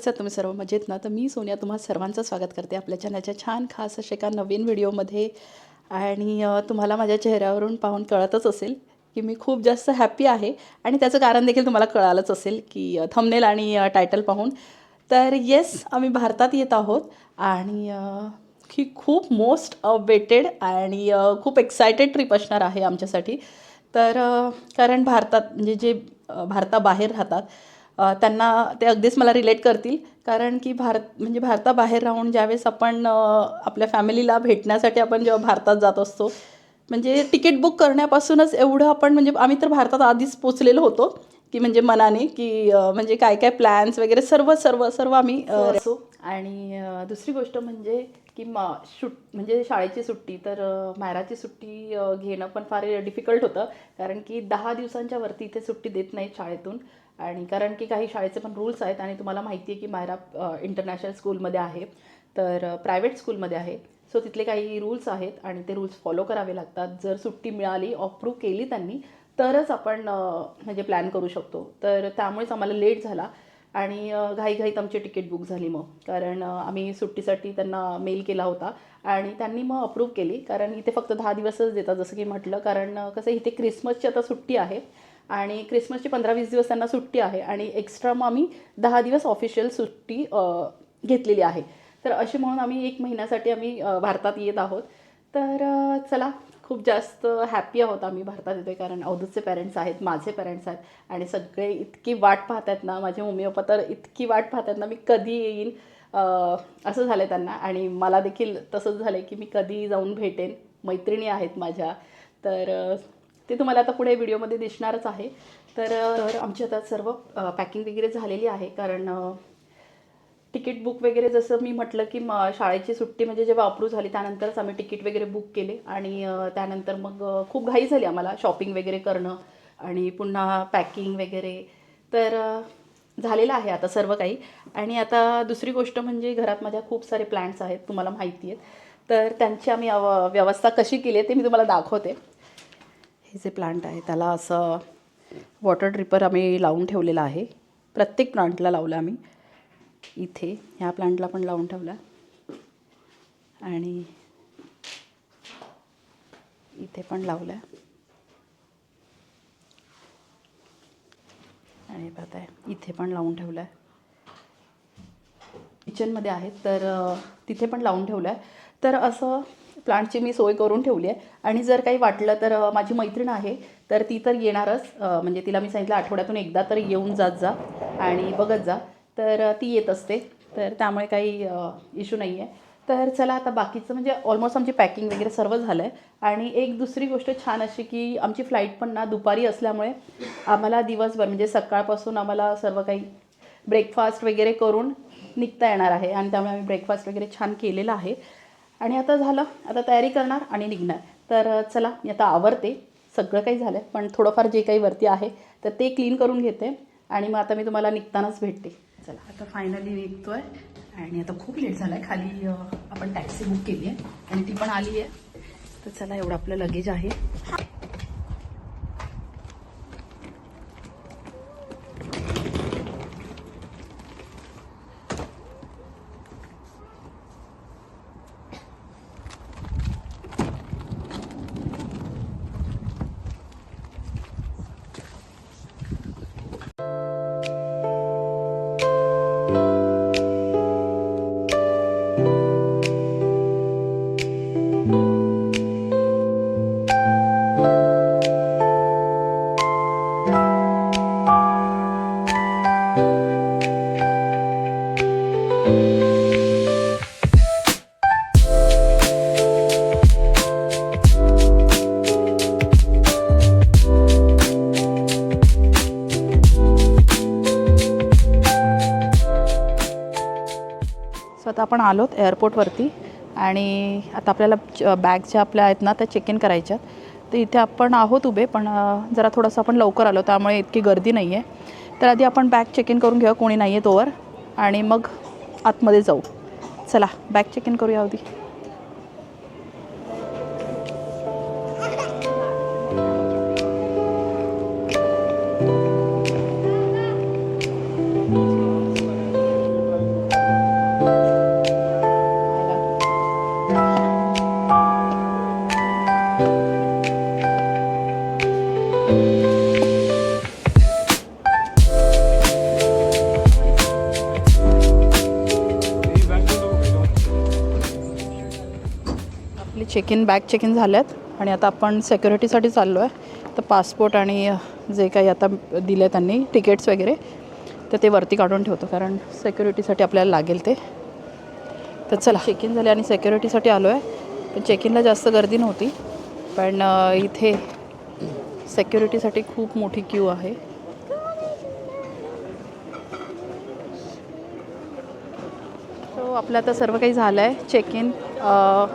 कसे आहात तुम्ही सर्व? मजेत ना? तर मी सोनिया तुम्हा सर्वांचं स्वागत करते आपल्या चॅनलच्या छान खास अशा एका नवीन व्हिडिओमध्ये. आणि तुम्हाला माझ्या चेहऱ्यावरून पाहून कळतच असेल की मी खूप जास्त हॅप्पी आहे. आणि त्याचं कारण देखील तुम्हाला कळालंच असेल की थंबनेल आणि टायटल पाहून. तर येस, आम्ही भारतात येत आहोत. आणि ही खूप मोस्ट वेटेड आणि खूप एक्सायटेड ट्रिप असणार आहे आमच्यासाठी. तर कारण भारतात म्हणजे जे भारताबाहेर राहतात त्यांना ते अगदीच मला रिलेट करतील. कारण की भारताबाहेर राहून ज्यावेळेस आपण आपल्या फॅमिलीला भेटण्यासाठी आपण जेव्हा भारतात जात असतो, म्हणजे तिकीट बुक करण्यापासूनच एवढं आपण म्हणजे आम्ही तर भारतात आधीच पोचलेलो होतो की म्हणजे मनाने की म्हणजे काय काय प्लॅन्स वगैरे सर्व सर्व सर्व आम्ही असो. आणि दुसरी गोष्ट म्हणजे की म्हणजे शाळेची सुट्टी तर मायराची सुट्टी घेणं पण फार डिफिकल्ट होतं. कारण की 10 दिवसांच्या वरती इथे सुट्टी देत नाहीत शाळेतून. आणि कारण की काही शाळेचे पण रूल्स आहेत आणि तुम्हाला माहिती आहे की मायरा इंटरनॅशनल स्कूलमध्ये आहे, तर प्रायव्हेट स्कूलमध्ये आहे. सो तिथले काही रूल्स आहेत आणि ते रूल्स फॉलो करावे लागतात. जर सुट्टी मिळाली, अप्रूव्ह केली त्यांनी, तरच आपण म्हणजे प्लॅन करू शकतो. तर त्यामुळेच आम्हाला लेट झाला आणि घाईघाईत आमची तिकीट बुक झाली मग. कारण आम्ही सुट्टीसाठी त्यांना मेल केला होता आणि त्यांनी मग अप्रूव्ह केली. कारण इथे फक्त 10 दिवसच देतात जसं की म्हटलं. कारण कसं इथे क्रिसमसची आता सुट्टी आहे आणि क्रिसमसची 15-20 दिवस त्यांना सुट्टी आहे आणि एक्स्ट्रा मग आम्ही 10 दिवस ऑफिशियल सुट्टी घेतलेली आहे. तर अशी म्हणून आम्ही 1 महिन्यासाठी आम्ही भारतात येत आहोत. तर चला, खूप जास्त हॅप्पी आहोत आम्ही भारतात येतो आहे. कारण अवधूतचे पॅरेंट्स आहेत, माझे पॅरेंट्स आहेत आणि सगळे इतकी वाट पाहत आहेत ना. माझे मम्मी पप्पा तर इतकी वाट पाहत आहेत ना मी कधी येईन असं झालं आहे त्यांना. आणि मला देखील तसंच झालं आहे की मी कधी जाऊन भेटेन. मैत्रिणी आहेत माझ्या. तर ते तुम्हाला आता पुढे व्हिडिओमध्ये दिसणारच आहे. तर आमची आता सर्व पॅकिंग वगैरे झालेली आहे. कारण तिकीट बुक वगैरे जसं मी म्हटलं की शाळेची सुट्टी म्हणजे जेव्हा अप्रूव्ह झाली त्यानंतरच आम्ही तिकीट वगैरे बुक केले. आणि त्यानंतर मग खूप घाई झाली आम्हाला शॉपिंग वगैरे करणं आणि पुन्हा पॅकिंग वगैरे. तर झालेलं आहे आता सर्व काही. आणि आता दुसरी गोष्ट म्हणजे घरात माझ्या खूप सारे प्लॅन्ट्स आहेत, तुम्हाला माहिती आहेत. तर त्यांची आम्ही व्यवस्था कशी केली आहे ते मी तुम्हाला दाखवते. हे जे प्लांट आहे त्याला असं वॉटर ड्रिपर आम्ही लावून ठेवलेलं आहे. प्रत्येक प्लांटला लावलं आम्ही. इथे ह्या प्लांटला पण लावून ठेवला आणि इथे पण लावलं आणि पाहत आहे इथे पण लावून ठेवलं आहे. किचनमध्ये आहेत तर तिथे पण लावून ठेवलं आहे. तर असं प्लांटची मी सोय करून ठेवली आहे. आणि जर काही वाटलं तर माझी मैत्रीण आहे तर ती तर येणारच. म्हणजे तिला मी सांगितलं आठवड्यातून एकदा तर येऊन जात जा आणि बघत जा. तर ती येत असते. तर त्यामुळे काही इश्यू नाही आहे. तर चला आता बाकीचं म्हणजे ऑलमोस्ट आमची पॅकिंग वगैरे सर्व झालं आहे. आणि एक दुसरी गोष्ट छान अशी की आमची फ्लाईट पण ना दुपारी असल्यामुळे आम्हाला दिवसभर म्हणजे सकाळपासून आम्हाला सर्व काही ब्रेकफास्ट वगैरे करून निघता येणार आहे. आणि त्यामुळे आम्ही ब्रेकफास्ट वगैरे छान केलेला आहे. आणि आता झालं, आता तयारी करणार आणि निघणार. तर चला मी आता आवरते. सगळं काही झालं आहे पण थोडंफार जे काही वरती आहे तर ते क्लीन करून घेते आणि मग आता मी तुम्हाला निघतानाच भेटते. चला आता फायनली निघतो आहे. आणि आता खूप लेट झाला आहे. खाली आपण टॅक्सी बुक केली आहे आणि ती पण आली आहे. तर चला, एवढं आपलं लगेज आहे. सो आता आपण आलोत एअरपोर्टवरती आणि आता आपल्याला बॅगच्या आपल्या आहेत ना त्या चेक इन करायच्यात. तर इथे आपण आहोत उभे, पण जरा थोडंसं आपण लवकर आलो त्यामुळे इतकी गर्दी नाही आहे. तर आधी आपण बॅग चेक इन करून घेऊया, कोणी नाही आहे तोवर, आणि मग आतमध्ये जाऊ. चला बॅग चेक इन करूया आधी. आपली check in bag check in झाल्यात आणि आता आपण सिक्युरिटीसाठी चाललो आहे. तर पासपोर्ट आणि जे काही आता दिलं त्यांनी तिकीट्स वगैरे तर ते वरती काढून ठेवतो, कारण सिक्युरिटीसाठी आपल्याला लागेल ते. तर चला, चेक इन झाले आणि सिक्युरिटीसाठी आलो आहे. पण चेक इनला जास्त गर्दी नव्हती, पण इथे सिक्युरिटीसाठी खूप मोठी क्यू आहे. सो आपलं आता सर्व काही झालं आहे, चेक इन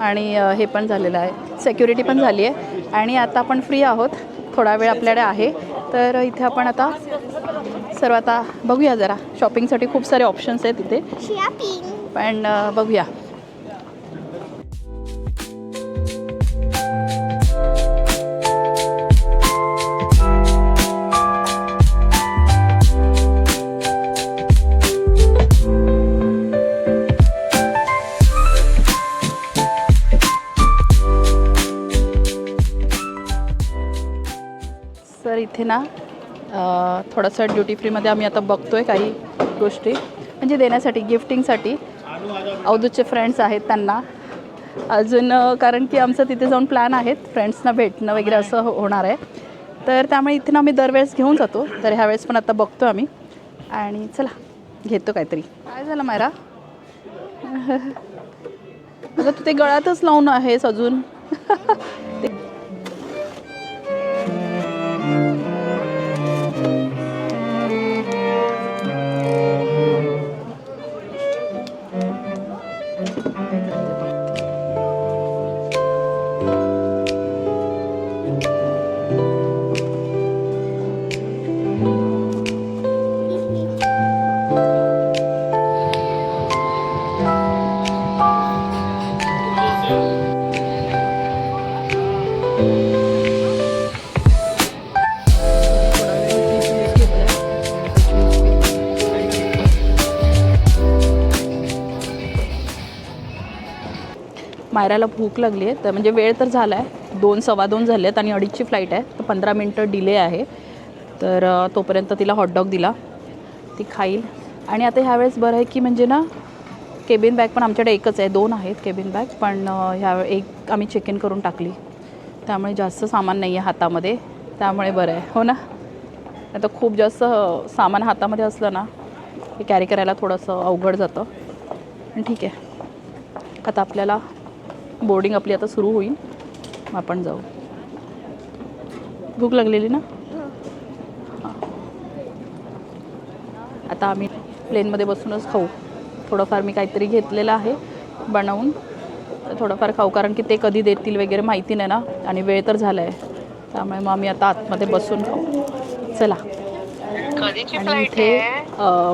आणि हे पण झालेलं आहे, सिक्युरिटी पण झाली आहे आणि आता आपण फ्री आहोत. थोडा वेळ आपल्याकडे आहे, तर इथे आपण आता सर्व आता बघूया. जरा शॉपिंगसाठी खूप सारे ऑप्शन्स आहेत इथे, पण बघूया. तर इथे ना थोडंसं ड्युटी फ्रीमध्ये आम्ही आता बघतो आहे काही गोष्टी, म्हणजे देण्यासाठी, गिफ्टिंगसाठी. अवधूतचे फ्रेंड्स आहेत त्यांना अजून, कारण की आमचं तिथे जाऊन प्लॅन आहेत, फ्रेंड्सना भेटणं वगैरे असं होणार आहे. तर त्यामुळे इथे ना आम्ही दरवेळेस घेऊन जातो. तर ह्यावेळेस पण आता बघतो आम्ही आणि चला घेतो काहीतरी. काय झालं मायरा? अगं तू ते गळ्यातच लावून आहेस अजून. मायराला भूक लागली आहे, तर म्हणजे वेळ तर झाला आहे, 2 सव्वा 2 झाले आहेत आणि 2:30ची फ्लाईट आहे. तर 15 मिनटं डिले आहे. तर तोपर्यंत तिला हॉटडॉग दिला, ती खाईल. आणि आता ह्यावेळेस बरं आहे की म्हणजे ना केबिन बॅग पण आमच्याकडे एकच आहे, 2 आहेत केबिन बॅग, पण एक आम्ही चेक इन करून टाकली. त्यामुळे जास्त सामान नाही आहे हातामध्ये, त्यामुळे बरं आहे. हो ना, आता खूप जास्त सामान हातामध्ये असलं ना हे कॅरी करायला थोडंसं अवघड जातं. पण ठीक आहे, आता आपल्याला बोर्डिंग आपली आता सुरू होईल, मग आपण जाऊ. भूक लागलेली ना? हां, आता आम्ही प्लेनमध्ये बसूनच खाऊ. थोडंफार मी काहीतरी घेतलेलं आहे बनवून, थोडंफार खाऊ, कारण की ते कधी देतील वगैरे माहिती नाही ना, आणि वेळ तर झाला आहे. त्यामुळे मग आम्ही आता आतमध्ये बसून खाऊ. चला. आणि इथे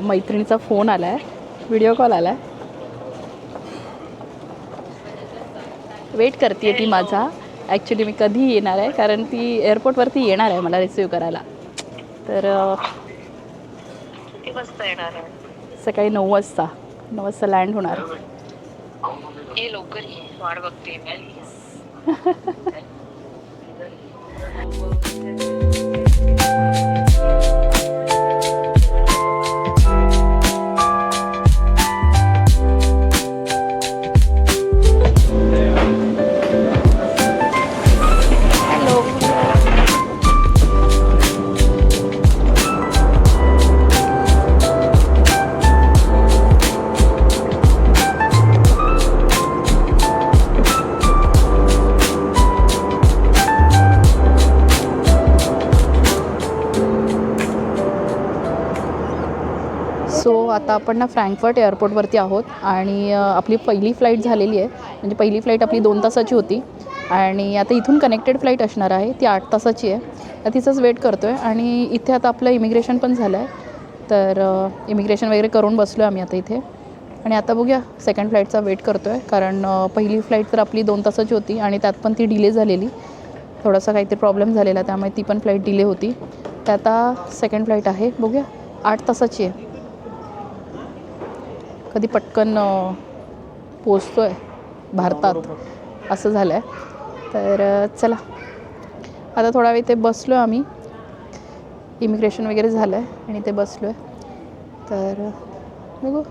मैत्रिणीचा फोन आला आहे, व्हिडिओ कॉल आला आहे. वेट करते ती माझा. ॲक्च्युली मी कधी येणार आहे, कारण ती एअरपोर्टवरती येणार आहे मला रिसिव्ह करायला. तर किती वाजता येणार आहे? सकाळी 9 वाजता लँड होणार. ये लवकर ये, वाट बघते मी. सो आता आपण ना फ्रँकफर्ट एअरपोर्टवरती आहोत आणि आपली पहिली फ्लाईट झालेली आहे. म्हणजे पहिली फ्लाईट आपली 2 तासाची होती आणि आता इथून कनेक्टेड फ्लाईट असणार आहे, ती 8 तासाची आहे. तर तिचंच वेट करतो आहे आणि इथे आता आपलं इमिग्रेशन पण झालं आहे. तर इमिग्रेशन वगैरे करून बसलो आहे आम्ही आता इथे. आणि आता बघूया, सेकंड फ्लाईटचा वेट करतो आहे, कारण पहिली फ्लाईट तर आपली 2 तासाची होती आणि त्यात पण ती डिले झालेली. थोडासा काहीतरी प्रॉब्लेम झालेला, त्यामुळे ती पण फ्लाईट डिले होती. तर आता सेकंड फ्लाईट आहे, बघूया, 8 तासाची आहे. कधी पटकन पोचतो आहे भारतात असं झालं आहे. तर चला, आता थोडा वेळ इथे बसलो आहे आम्ही, इमिग्रेशन वगैरे झालं आहे आणि ते बसलो आहे. तर बघू.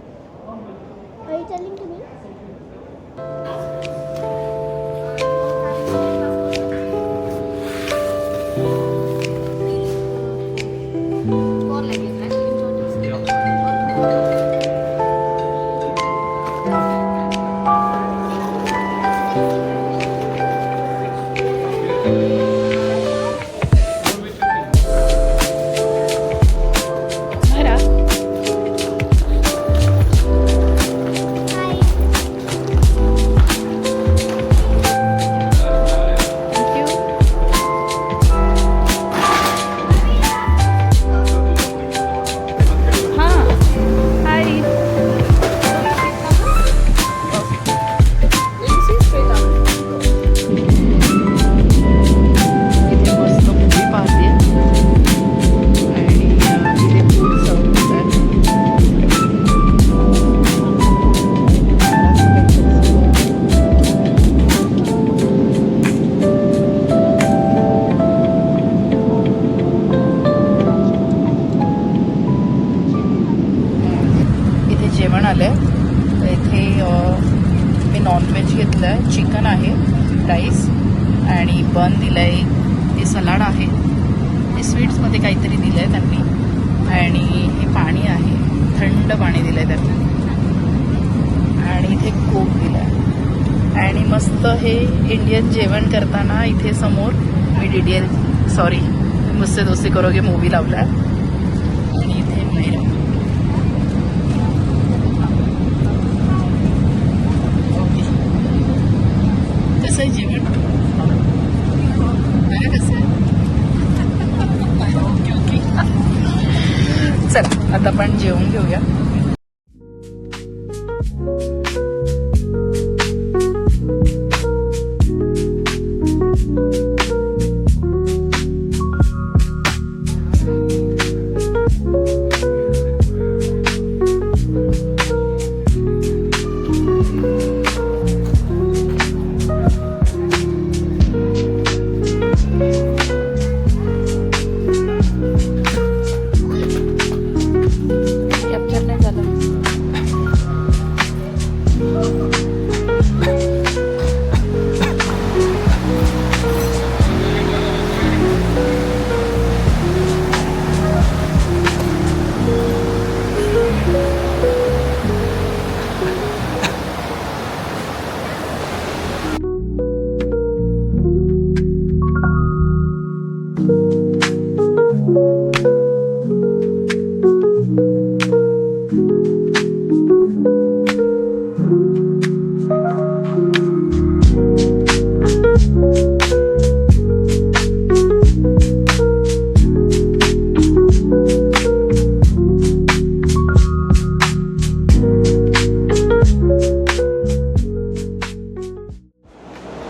चिकन आहे, राईस आणि बन दिलं आहे, हे सलाड आहे, हे स्वीट्समध्ये काहीतरी दिलं आहे त्यांनी आणि हे पाणी आहे, थंड पाणी दिलं आहे त्यांनी आणि इथे कोक दिला आहे आणि मस्त हे इंडियन जेवण करताना इथे समोर मी मुझसे दोस्ती करोगे मूवी लावला आहे आणि इथे मैरा. ओके, कसं आहे जेवण? मला कसं आहे? ओके. चला आता आपण जेवून घेऊया. कॅप्चर नाही झालं.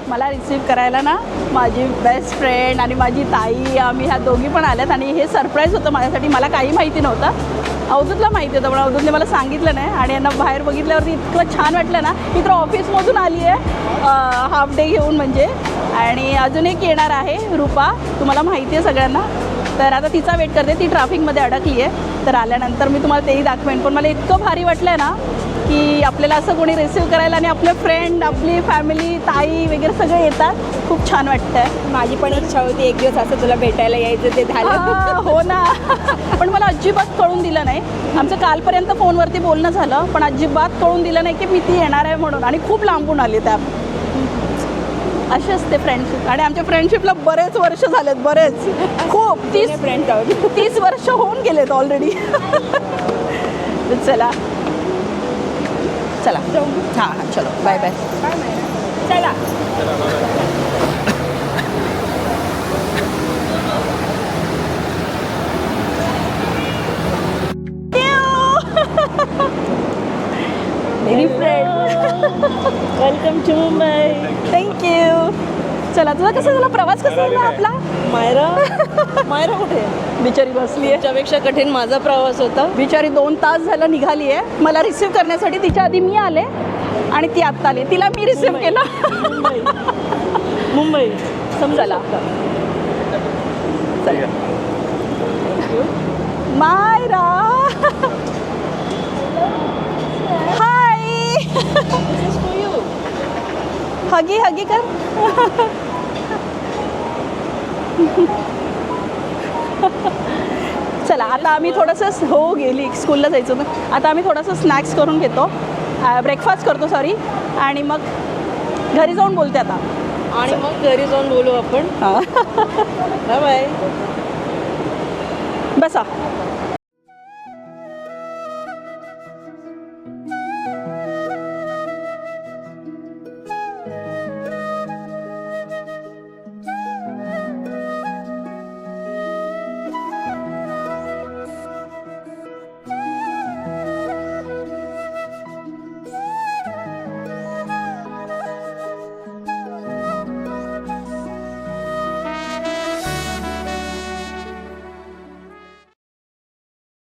मला रिसीव्ह करायला ना माझी बेस्ट फ्रेंड आणि माझी ताई, आम्ही ह्या दोघी पण आल्यात आणि हे सरप्राईज होतं माझ्यासाठी. मला काही माहिती नव्हतं, अवधूतला माहिती होतं पण अवधूतने मला सांगितलं नाही आणि यांना बाहेर बघितल्यावरती इतकं छान वाटलं ना. मी तर ऑफिसमधून आली आहे हाफ डे घेऊन म्हणजे, आणि अजून एक येणार आहे रूपा, तुम्हाला माहिती आहे सगळ्यांना. तर आता तिचा वेट करते, ती ट्रॅफिकमध्ये अडकली आहे, तर आल्यानंतर मी तुम्हाला तेही दाखवेन. पण मला इतकं भारी वाटलं आहे ना की आपल्याला असं कोणी रिसीव्ह करायला आणि आपले फ्रेंड, आपली फॅमिली, ताई वगैरे सगळे येतात. खूप छान वाटतं आहे. माझी पण इच्छा होती एक दिवस असं तुला भेटायला यायचं, ते झालं. हो ना. पण मला अजिबात कळून दिलं नाही. आमचं कालपर्यंत फोनवरती बोलणं झालं पण अजिबात कळून दिलं नाही की मी ती येणार आहे म्हणून, आणि खूप लांबून आली त्या. अशी असते फ्रेंडशिप, आणि आमच्या फ्रेंडशिपला बरेच वर्ष झालेत, बरेच, खूप 30 वर्ष होऊन गेलेत ऑलरेडी. चला चला हां हां, चलो बाय बाय. चला. मेरी friend, welcome to Mumbai. Thank you. चला, तुझा कसा झाला प्रवास, कसा झाला आपला? मायरा कुठे? बिचारी बसली आहे. त्याच्यापेक्षा कठीण माझा प्रवास होता. बिचारी 2 तास झालं निघाली आहे मला रिसीव्ह करण्यासाठी. तिच्या आधी मी आले आणि ती आत्ता आली, तिला मी रिसीव्ह केलं. मुंबई समजायला. मायरा, हाय. हगी हगी कर. चला आता आम्ही थोडंसं, हो गेली स्कूलला जायचं होतं, आता आम्ही थोडंसं स्नॅक्स करून घेतो, ब्रेकफास्ट करतो सॉरी, आणि मग घरी जाऊन बोलते आता. आणि मग घरी जाऊन बोलू आपण. Bye bye. बसा.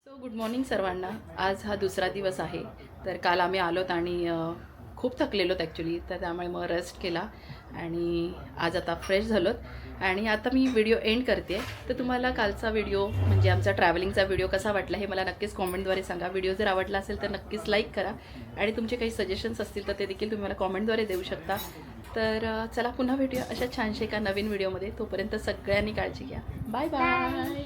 गुड मॉर्निंग सर्वांना. आज हा दुसरा दिवस आहे. तर काल आम्ही आलोत आणि खूप थकलेलोत ॲक्च्युली, तर त्यामुळे मग रेस्ट केला आणि आज आता फ्रेश झालोत आणि आता मी व्हिडिओ एंड करते. तर तुम्हाला कालचा व्हिडिओ म्हणजे आमचा ट्रॅव्हलिंगचा व्हिडिओ कसा वाटला हे मला नक्कीच कॉमेंटद्वारे सांगा. व्हिडिओ जर आवडला असेल तर नक्कीच लाईक करा आणि तुमचे काही सजेशन्स असतील तर ते देखील तुम्ही मला कॉमेंटद्वारे देऊ शकता. तर चला पुन्हा भेटूया अशा छानशा एका नवीन व्हिडिओमध्ये. तोपर्यंत सगळ्यांनी काळजी घ्या. Bye bye.